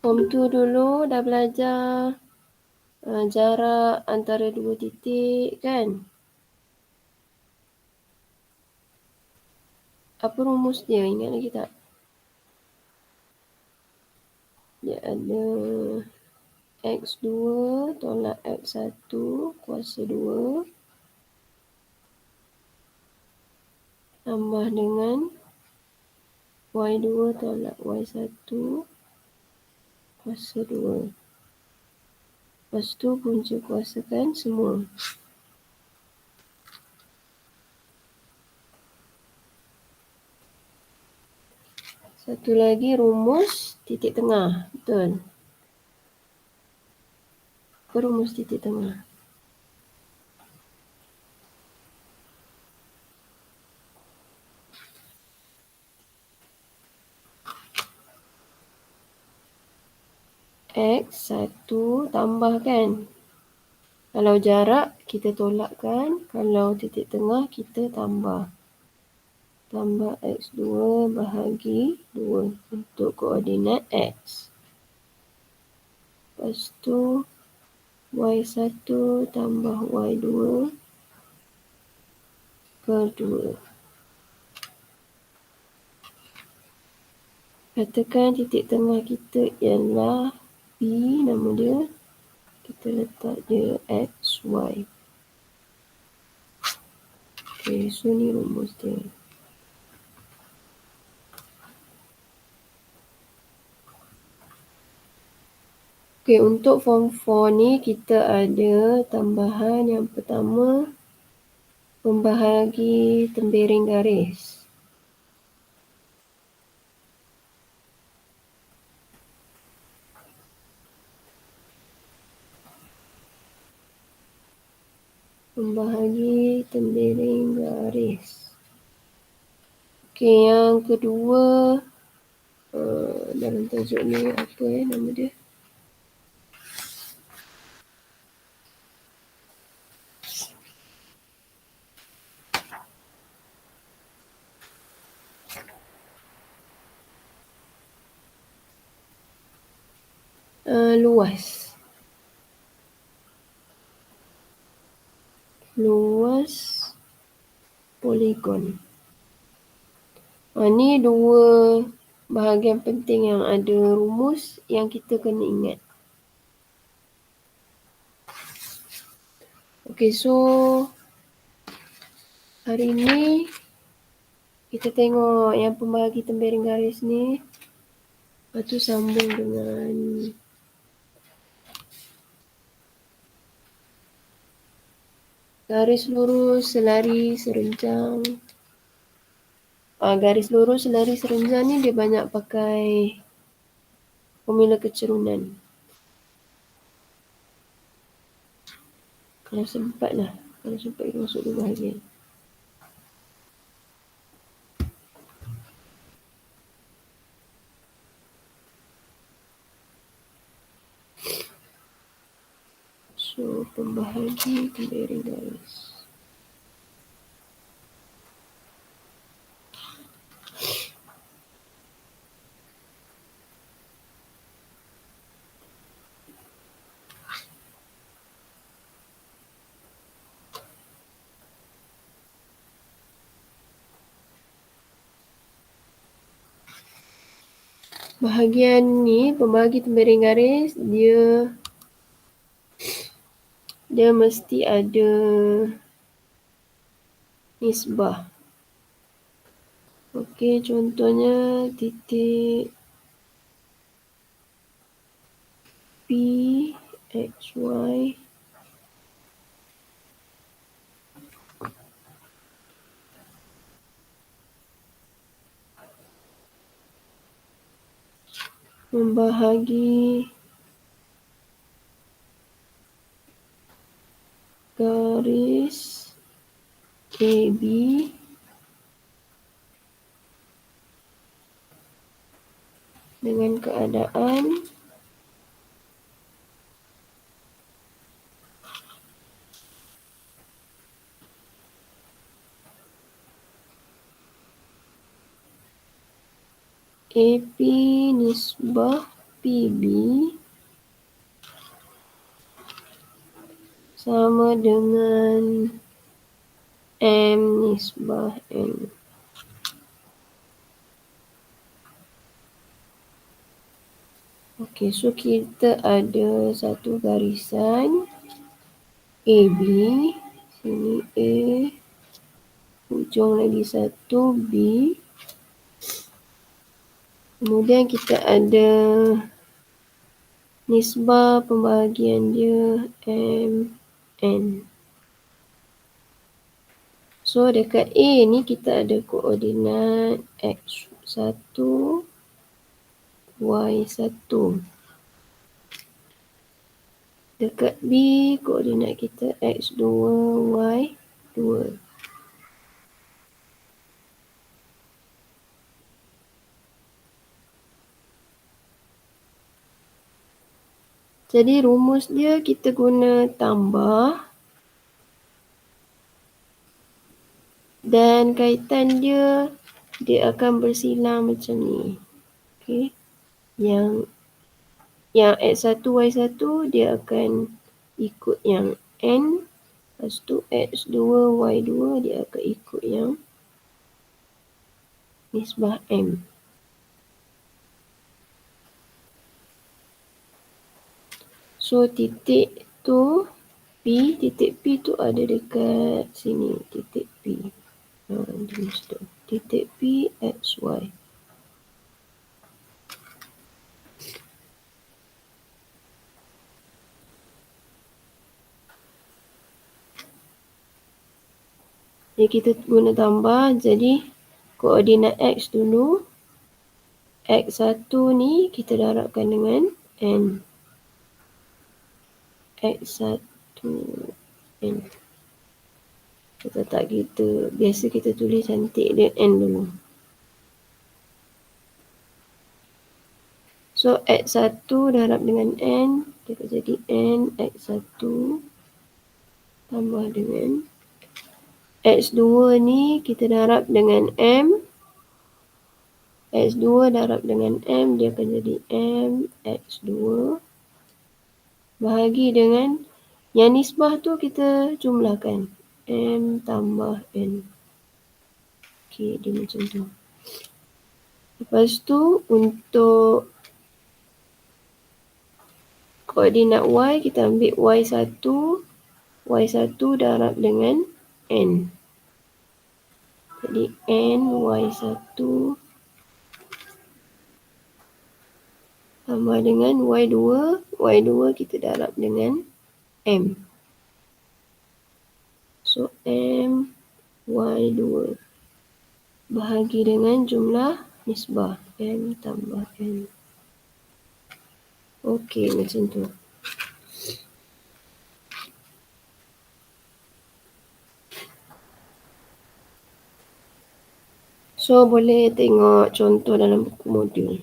Form 2 dulu dah belajar jarak antara dua titik kan. Apa rumus dia? Ingat lagi tak? Dia ada X2 tolak X1 kuasa 2 tambah dengan Y2 tolak Y1 kuasa 2. Lepas tu punca kuasakan semua. Satu lagi rumus titik tengah. Betul? Apa rumus titik tengah? X1 tambah kan? Kalau jarak kita tolakkan, kalau titik tengah kita tambah. Tambah X2 bahagi 2 untuk koordinat X. Lepas tu Y1 tambah Y2 per 2. Katakan titik tengah kita ialah P, nama dia. Kita letak dia X, Y. Okay, so ni rumus dia. Okay, untuk form 4 ni kita ada tambahan yang pertama, membahagi tembiring garis. Membahagi tembiring garis. Okay, yang kedua, dalam tajuk ni apa nama dia? Luas. Luas poligon. Ni dua bahagian penting yang ada rumus yang kita kena ingat. Okay, so hari ni kita tengok yang pembahagi tembiring garis ni. Lepas tu sambung dengan garis lurus selari serenjang. Garis lurus selari serenjang ni dia banyak pakai formula kecerunan. Kalau sempat kita masuk dua bahagian. So, pembahagi tembiring garis. Bahagian ni, pembahagi tembiring garis, dia mesti ada nisbah. Okey, contohnya titik P, X, Y. Membahagi garis AB dengan keadaan AP nisbah PB sama dengan M nisbah N. Okey, so kita ada satu garisan AB, sini A, hujung lagi satu B. Kemudian kita ada nisbah pembahagian dia M, N. So dekat A ni kita ada koordinat X1, Y1. Dekat B, koordinat kita X2, Y2. Jadi rumus dia kita guna tambah dan kaitan dia akan bersilang macam ni. Okey. Yang X1, Y1 dia akan ikut yang N. Lepas tu X2, Y2 dia akan ikut yang nisbah M. So titik tu titik P tu ada dekat sini, titik P. Titik P, X, Y. Jadi kita guna tambah, jadi koordinat X dulu. X1 ni kita darabkan dengan N. X1 N. Biasa kita tulis cantik dia N dulu. So X1 darab dengan N, dia akan jadi N X1 tambah dengan X2 ni kita darab dengan M. X2 darab dengan M, dia akan jadi M X2 bahagi dengan yang nisbah tu kita jumlahkan. M tambah N. Okey, dia macam tu. Lepas tu untuk koordinat Y, kita ambil Y1. Y1 darab dengan N. Jadi N Y1 tambah dengan Y2. Y2 kita darab dengan M. So M Y2 bahagi dengan jumlah nisbah M tambah N. Okey, macam tu. So boleh tengok contoh dalam buku modul.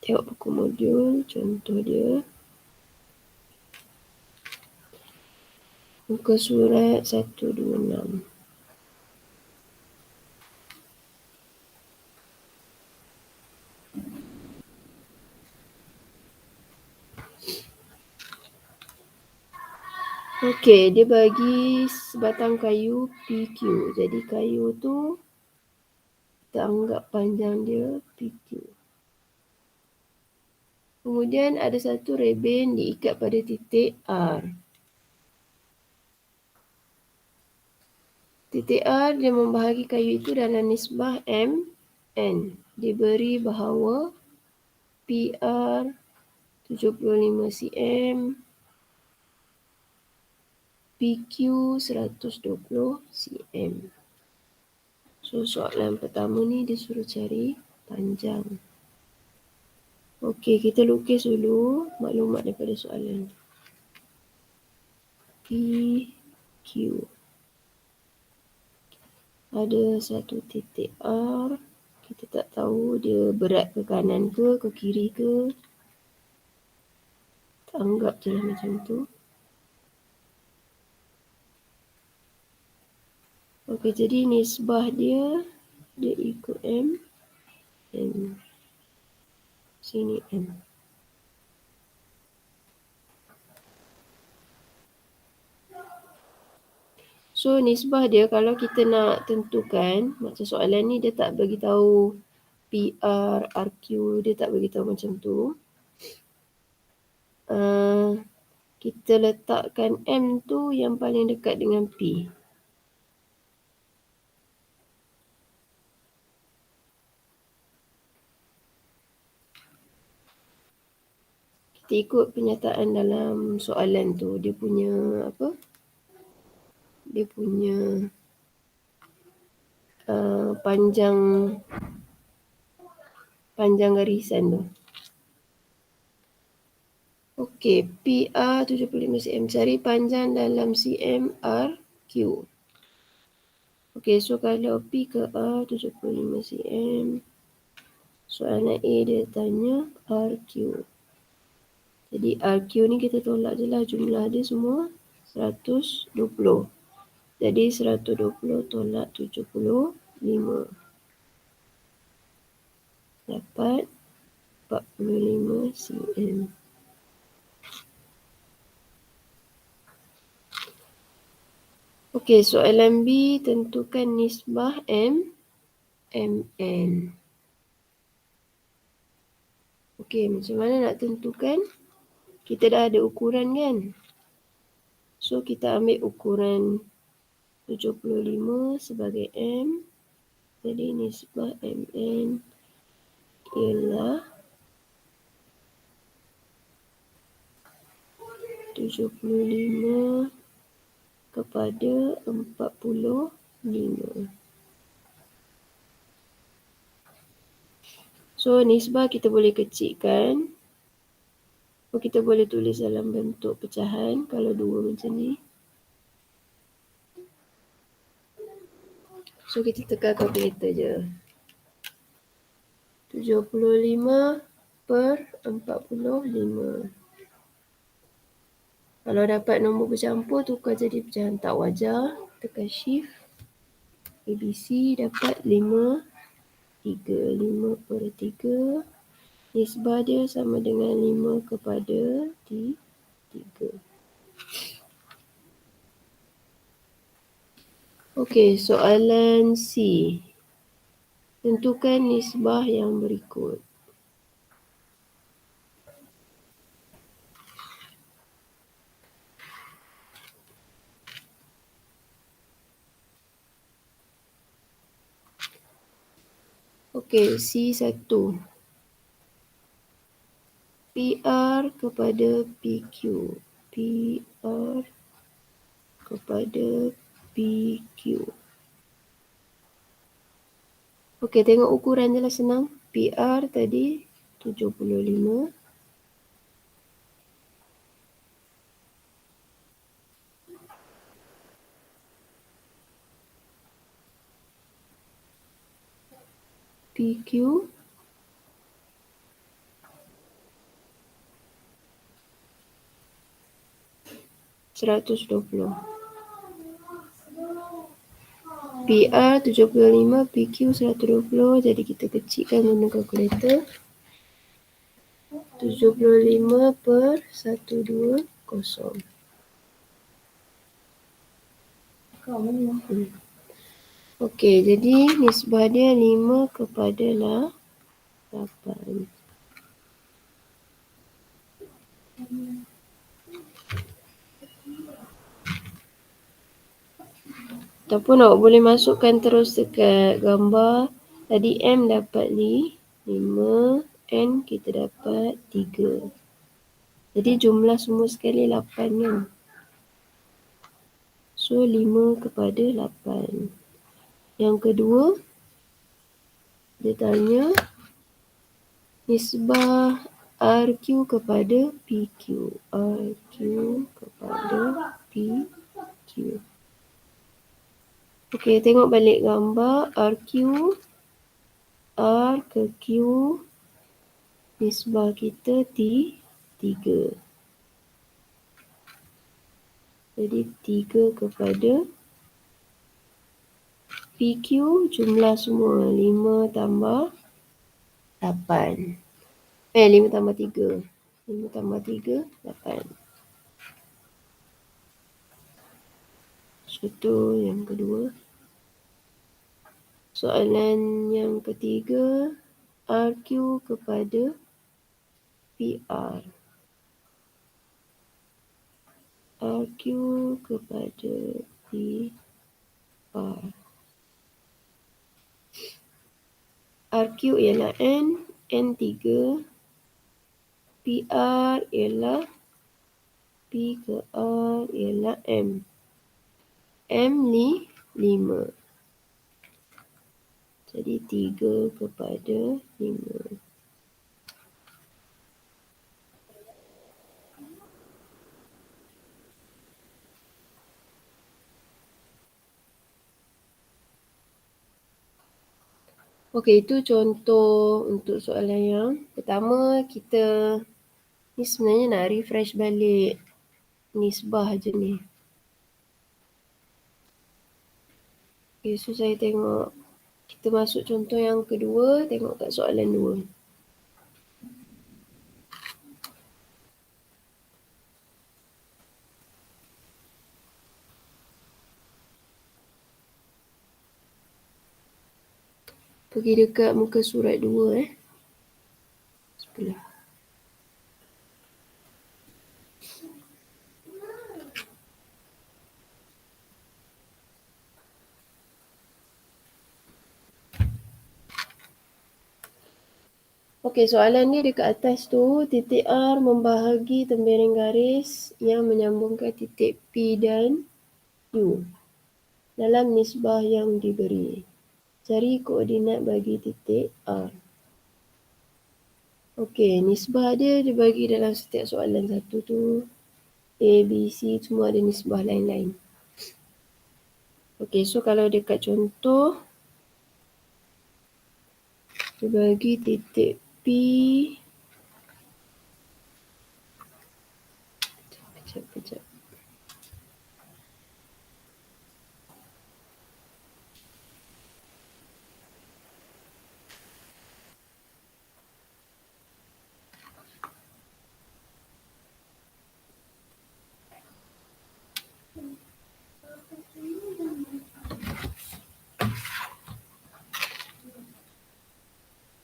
Tengok buku modul, contoh dia. Muka surat 126. Okey, dia bagi sebatang kayu PQ. Jadi kayu tu kita anggap panjang dia PQ. Kemudian ada satu reben diikat pada titik R. Titik R dia membahagi kayu itu dalam nisbah M, N. Diberi bahawa PR 75 cm, PQ 120 cm. So soalan pertama ni dia suruh cari panjang. Okey, kita lukis dulu maklumat daripada soalan. PQ. Ada satu titik R. Kita tak tahu dia berat ke kanan ke kiri ke. Anggap je lah macam tu. Okey, jadi nisbah dia ikut M. Sini M. So nisbah dia kalau kita nak tentukan, macam soalan ni dia tak bagi tahu PR, RQ, dia tak bagi tahu macam tu. Kita letakkan M tu yang paling dekat dengan P. Kita ikut penyataan dalam soalan tu, dia punya apa? Dia punya panjang garisan tu. Okey, PR 75 cm. Cari panjang dalam cm RQ. Okey, so kalau P ke R 75 cm. Soalan A dia tanya RQ. Jadi RQ ni kita tolak je lah, jumlah dia semua 120. Jadi 120 tolak 75. Dapat 45 cm. Okey, soalan B, tentukan nisbah MN. Okey, macam mana nak tentukan? Kita dah ada ukuran kan? So, kita ambil ukuran 75 sebagai M. Jadi, nisbah MN ialah 75 kepada 45. So, nisbah kita boleh kecilkan. Kita boleh tulis dalam bentuk pecahan kalau dua macam ni. So, kita tekan kalkulator je. 75 per 45. Kalau dapat nombor bercampur, tukar jadi pecahan tak wajar. Tekan shift. ABC dapat 5, 3. 5 per 3. Nisbah dia sama dengan 5 kepada 3. Okey, soalan C. Tentukan nisbah yang berikut. Okey, C1. PR kepada PQ. PR kepada PQ. Okey, tengok ukuran je lah senang. PR tadi 75. PQ 120. PR 75, PQ 120. Jadi kita kecilkan guna kalkulator. 75 per 120. Okey, jadi nisbah dia 5 kepada 8. Ataupun awak boleh masukkan terus dekat gambar. Tadi M dapat 5, N kita dapat 3. Jadi jumlah semua sekali 8 kan. So 5 kepada 8. Yang kedua, dia tanya nisbah RQ kepada PQ. RQ kepada PQ. Okey, tengok balik gambar. RQ, R ke Q, nisbah kita 3. Jadi 3 kepada PQ jumlah semua 5 tambah 8. 5 tambah 3. 5 tambah 3, 8. Itu yang kedua. Soalan yang ketiga, RQ kepada PR. RQ kepada PR. RQ ialah N, N 3. PR ialah P ke R ialah M. M ni 5. Jadi 3 kepada 5. Okey, itu contoh untuk soalan yang pertama. Kita ni sebenarnya nak refresh balik nisbah je ni. Okay, so saya tengok. Kita masuk contoh yang kedua. Tengok kat soalan 2. Pergi dekat muka surat 2 sebelah. Okey, soalan ni dekat atas tu, titik R membahagi tembereng garis yang menyambungkan titik P dan Q dalam nisbah yang diberi. Cari koordinat bagi titik R. Okey, nisbah dia dibagi dalam setiap soalan satu tu. A, B, C semua ada nisbah lain-lain. Okey, so kalau dekat contoh, dia bagi titik P. Kejap.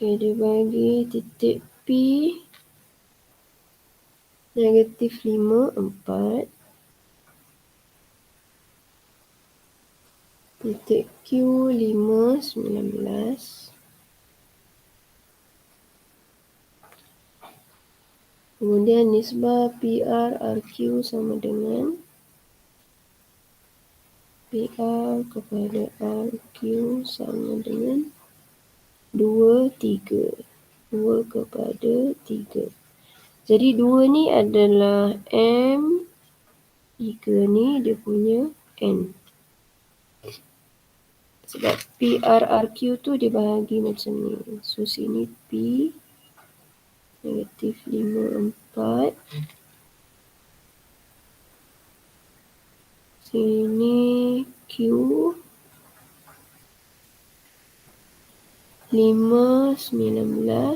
Okay, dia bagi titik P negatif 5, 4. Titik Q 5, 19. Kemudian nisbah PR RQ sama dengan PR kepada RQ sama dengan 2, 3. 2 kepada 3. Jadi 2 ni adalah M. 3 ni dia punya N. Sebab PRRQ tu dia bahagi macam ni. So sini P negatif 5, 4. Sini Q 5, 19.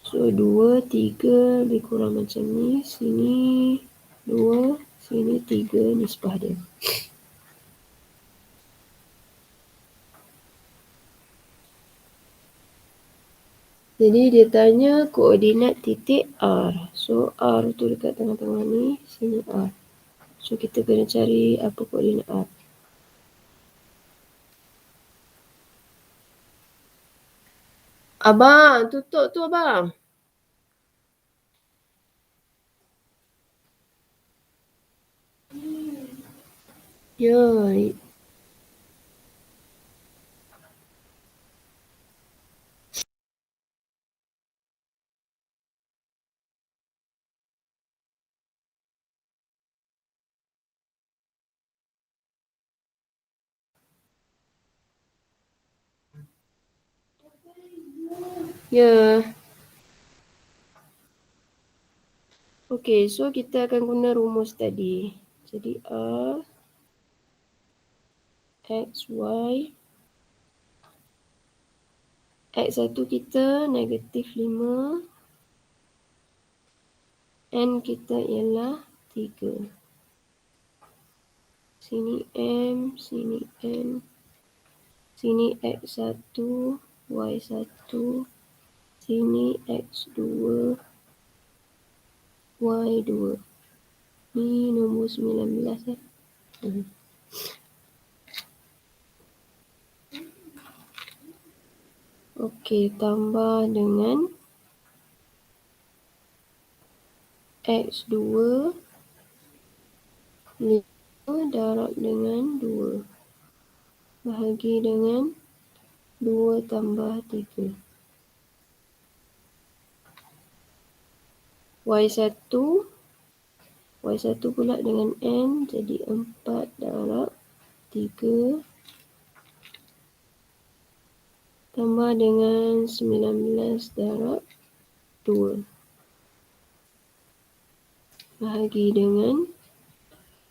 So 2, 3 lebih kurang macam ni. Sini 2, sini 3 nisbah dia. Jadi dia tanya koordinat titik R. So R tu dekat tengah-tengah ni. Sini R. So kita kena cari apa koordinat R. Abang, tutup tu abang. Ya. Ya. Okey, so kita akan guna rumus tadi. Jadi X, Y. X1 kita negatif 5. N kita ialah 3. Sini M, sini N. Sini X1, Y1. Sini X2, Y2. Ni nombor 19 . Okey, tambah dengan X2 5 darab dengan 2 bahagi dengan 2 tambah 3. Y1 pula dengan N jadi 4 darab 3 tambah dengan 19 darab 2 bahagi dengan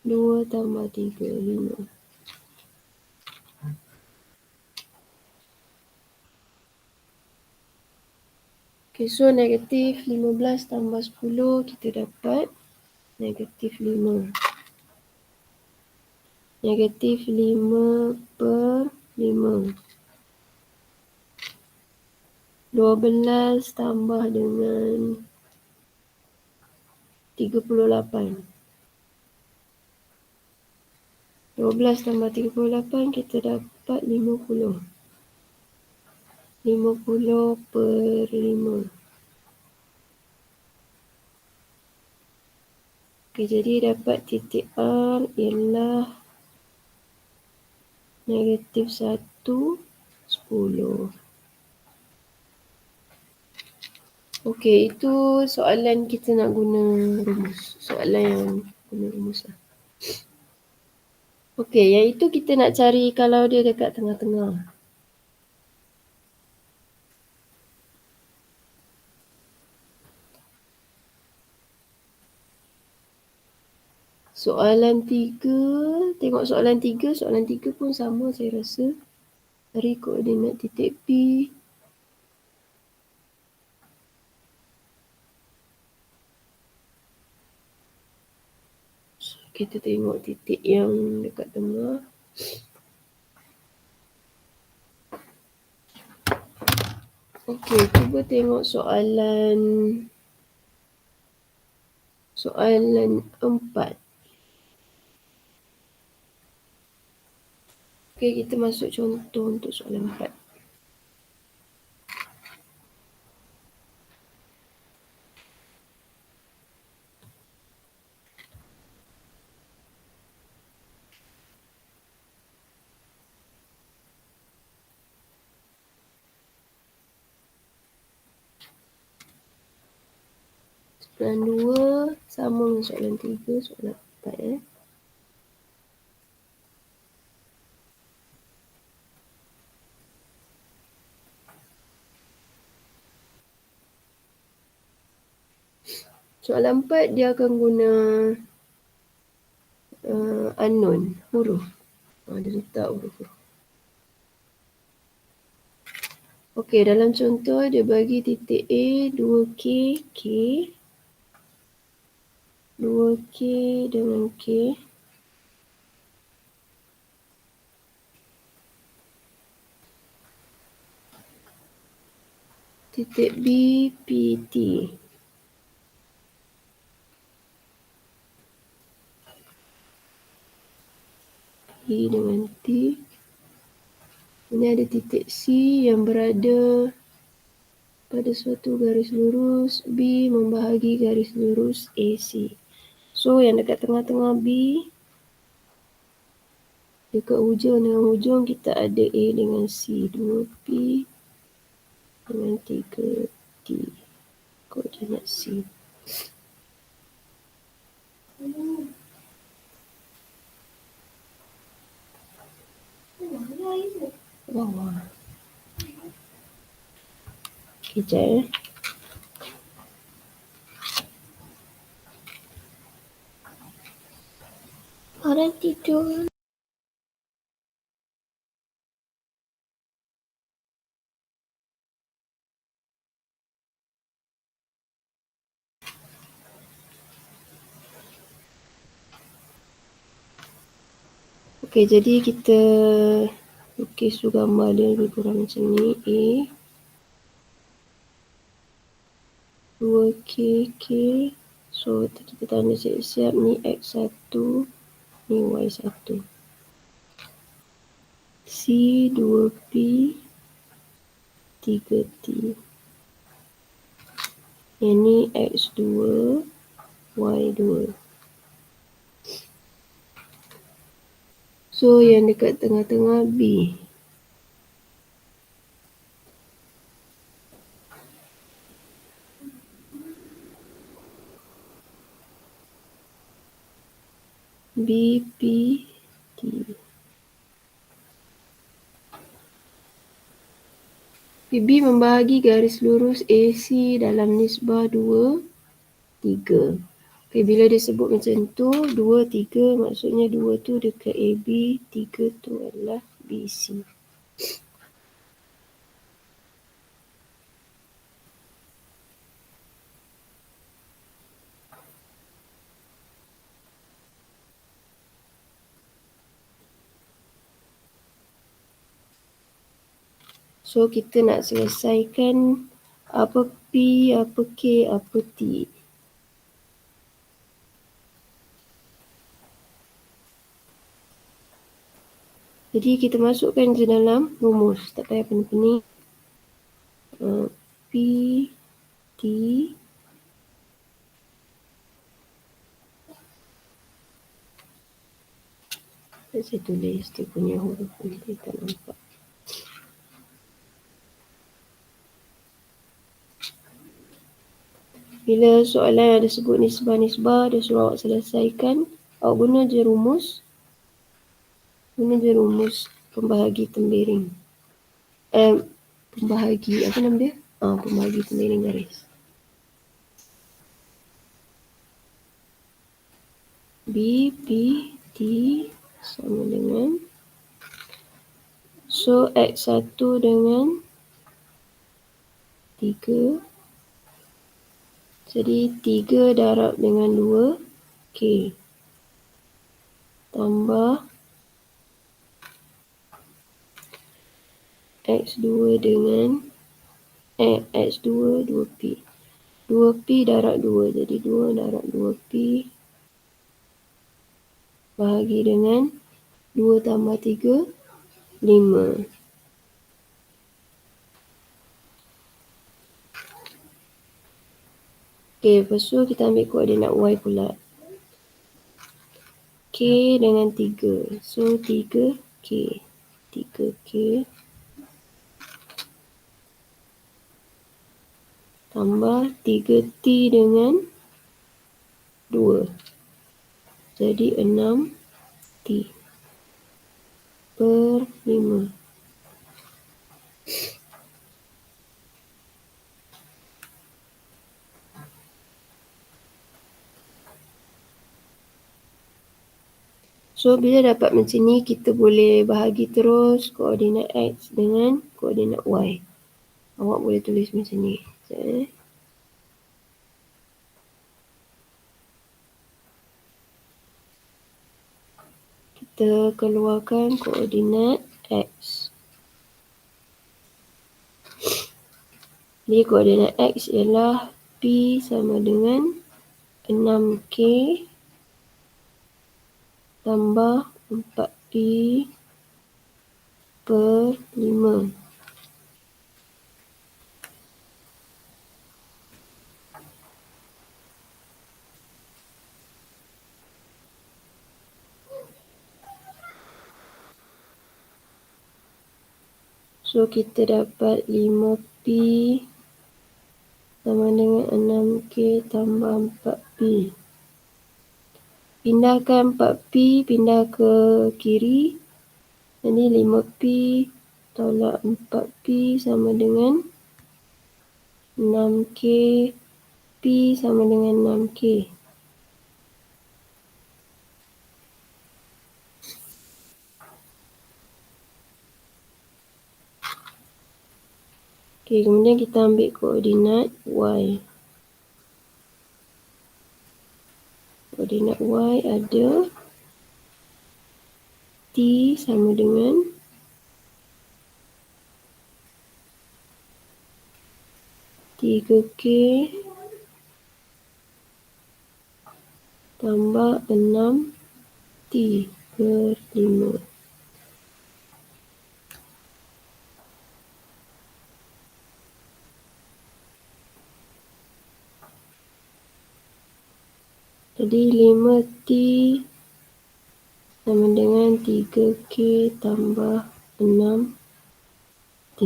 2 tambah 3, 5. Okay, so negatif 15 tambah 10 kita dapat negatif 5. Negatif 5 per 5. 12 tambah dengan 38. 12 tambah 38 kita dapat 50. 50 per 5. Okay, jadi dapat titik R ialah negatif 1, 10. Okey, itu soalan kita nak guna rumus. Soalan yang guna rumus lah. Okey, yang itu kita nak cari kalau dia dekat tengah-tengah. Soalan 3, tengok soalan 3 pun sama saya rasa. Cari koordinat titik P. Kita tengok titik yang dekat tengah. Okey, cuba tengok soalan 4. Okey, kita masuk contoh untuk soalan 4. Soalan 2 sama dengan soalan 3, soalan 4 . Soalan 4 dia akan guna unknown, huruf. Dia letak huruf. Okey, dalam contoh dia bagi titik A 2K, K. 2K dengan K. Titik B, PT. P dengan T. Ini ada titik C yang berada pada suatu garis lurus B membahagi garis lurus AC. So yang dekat tengah-tengah B, dekat hujung dengan hujung kita ada A dengan C. 2P dengan 3T. Koordinat C. Wow. Kejap . orang tidur. Okey, jadi kita lukis tu gambar dia lebih kurang macam ni. A 2K K. So kita tanda siap-siap ni X1, ni Y1. C 2P 3T. Yang ni X2 Y2. So yang dekat tengah-tengah B. BPT. PB membahagi garis lurus AC dalam nisbah 2, 3. Okay, bila dia sebut macam tu, 2, 3, maksudnya 2 tu dekat AB, 3 tu adalah BC. So kita nak selesaikan apa P, apa K, apa T. Jadi kita masukkan je dalam rumus. Tak payah pening-pening. P, T. Saya tulis dia punya huruf ni. Dia tak nampak. Bila soalan ada sebut nisbah-nisbah, dia suruh awak selesaikan. Awak guna je rumus. Guna je rumus pembahagi tembiring. Pembahagi, apa nama dia? Pembahagi tembiring garis. B, P, T sama dengan. So, X1 dengan 3. Jadi, 3 darab dengan 2, K. Tambah X2 dengan X2, 2P. 2P darab 2, jadi 2 darab 2P bahagi dengan 2 tambah 3, 5. Okay, lepas tu kita ambil koordinat Y pula. K dengan 3. So, 3K. 3K tambah 3T dengan 2. Jadi 6T per 5. So, bila dapat macam ni, kita boleh bahagi terus koordinat X dengan koordinat Y. Awak boleh tulis macam ni. Kita keluarkan koordinat X. Jadi koordinat X ialah P sama dengan 6K tambah 4P per 5. So, kita dapat 5P sama dengan 6K tambah 4P. Pindahkan 4P, pindah ke kiri. Jadi 5P tolak 4P sama dengan 6K. P sama dengan 6K. Okey, kemudian kita ambil koordinat Y. Koordinat Y ada T sama dengan 3K tambah 6T per 5. Jadi 5T sama dengan 3K tambah 6T.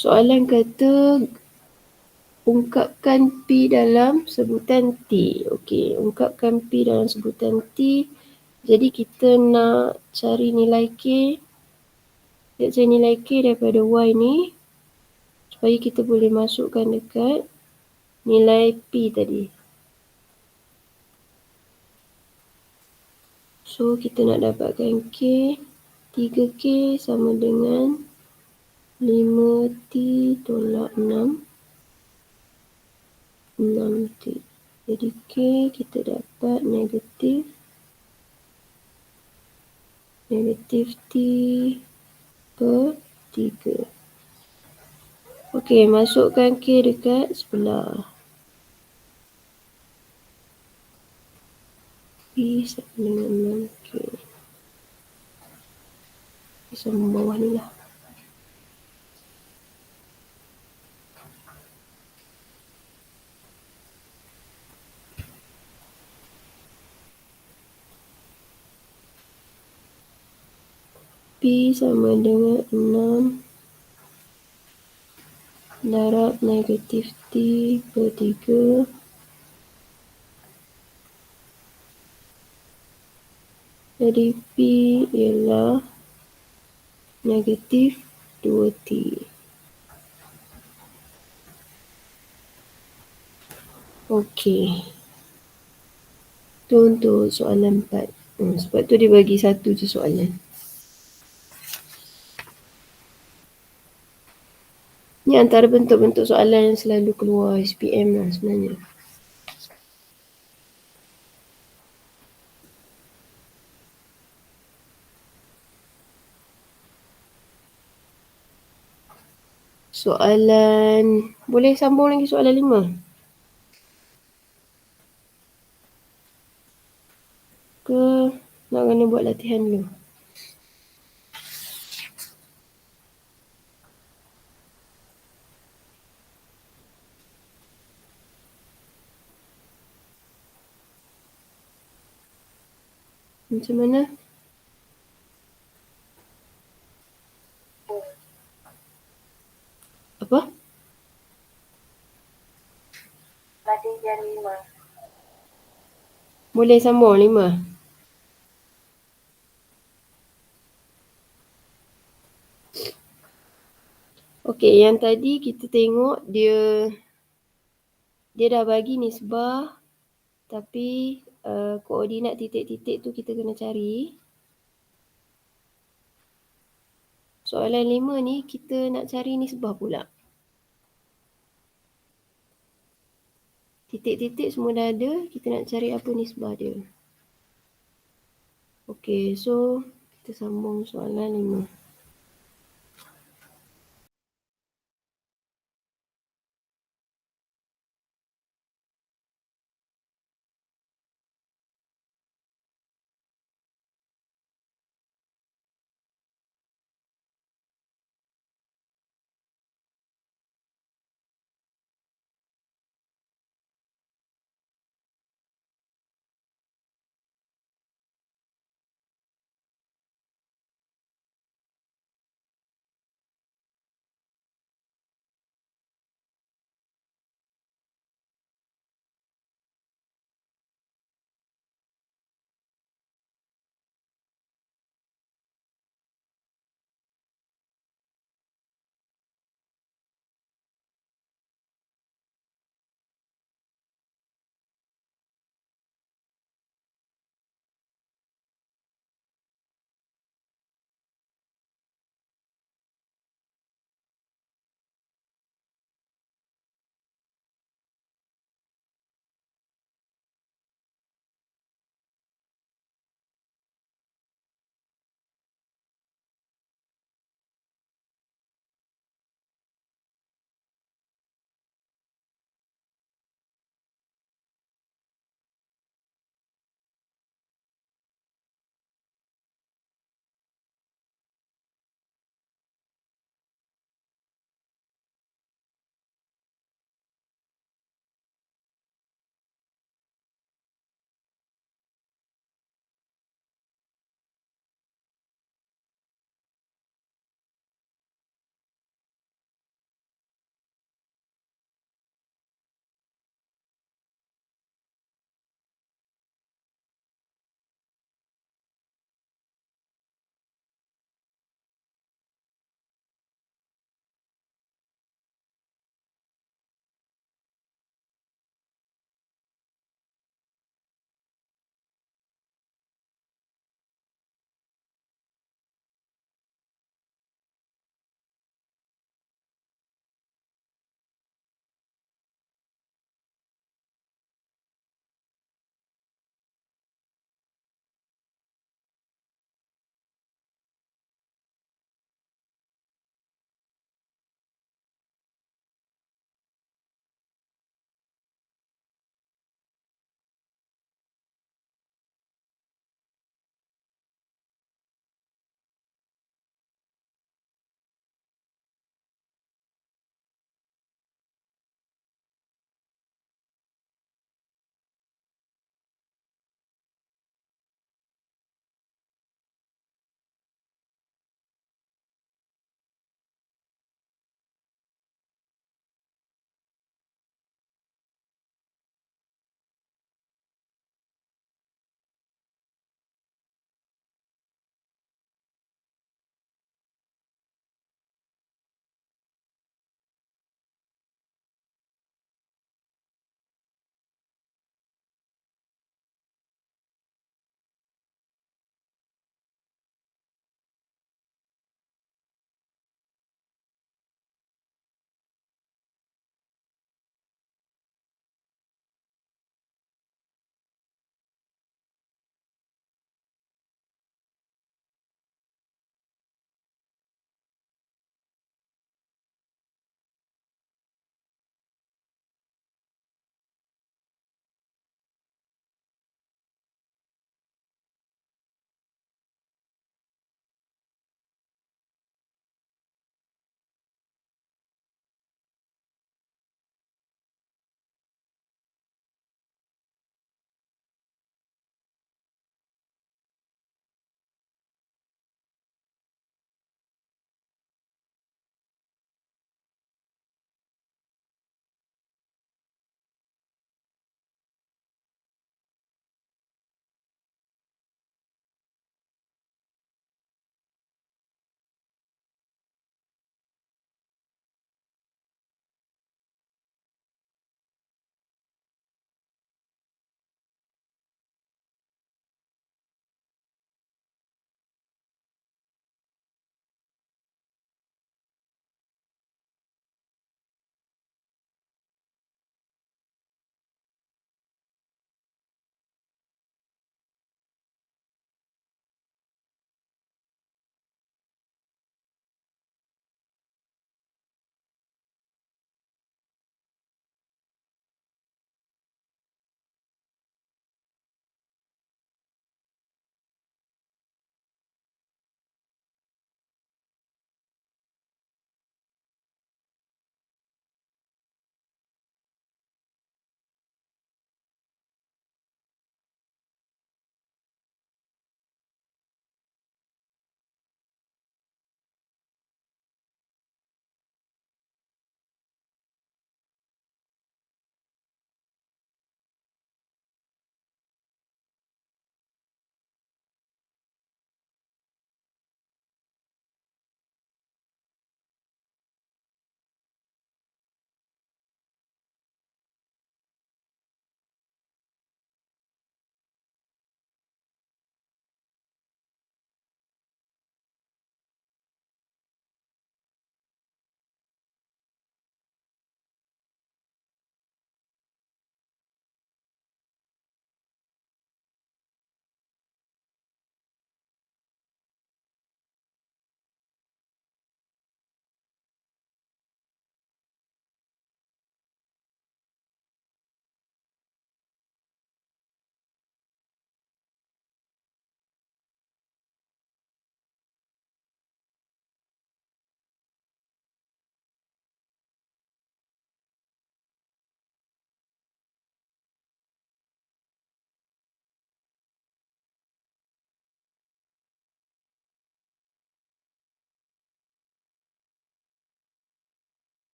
Soalan kata ungkapkan P dalam sebutan T. Okey, ungkapkan P dalam sebutan T. Jadi kita nak cari nilai K. Kita cari nilai K daripada Y ni supaya kita boleh masukkan dekat nilai P tadi. So, kita nak dapatkan K. 3K sama dengan 5T tolak 6T. Jadi K kita dapat negatif T per 3. Okey, masukkan K dekat sebelah. P sama dengan 6K. Sama bawah ni lah. P sama dengan 6 darab negatif T per 3. Jadi P ialah negatif 2T. Okey. Itu untuk soalan 4. Sebab tu dia bagi satu je soalan. Ni antara bentuk-bentuk soalan yang selalu keluar SPM lah sebenarnya. Soalan, boleh sambung lagi soalan 5? Ke nak kena buat latihan dulu? Macam mana? Apa? Latihan 5. Boleh sambung 5? Okey, yang tadi kita tengok dia dah bagi nisbah tapi koordinat titik-titik tu kita kena cari. Soalan 5 ni kita nak cari nisbah pula. Titik-titik semua dah ada, kita nak cari apa nisbah dia. Okey, so kita sambung soalan 5.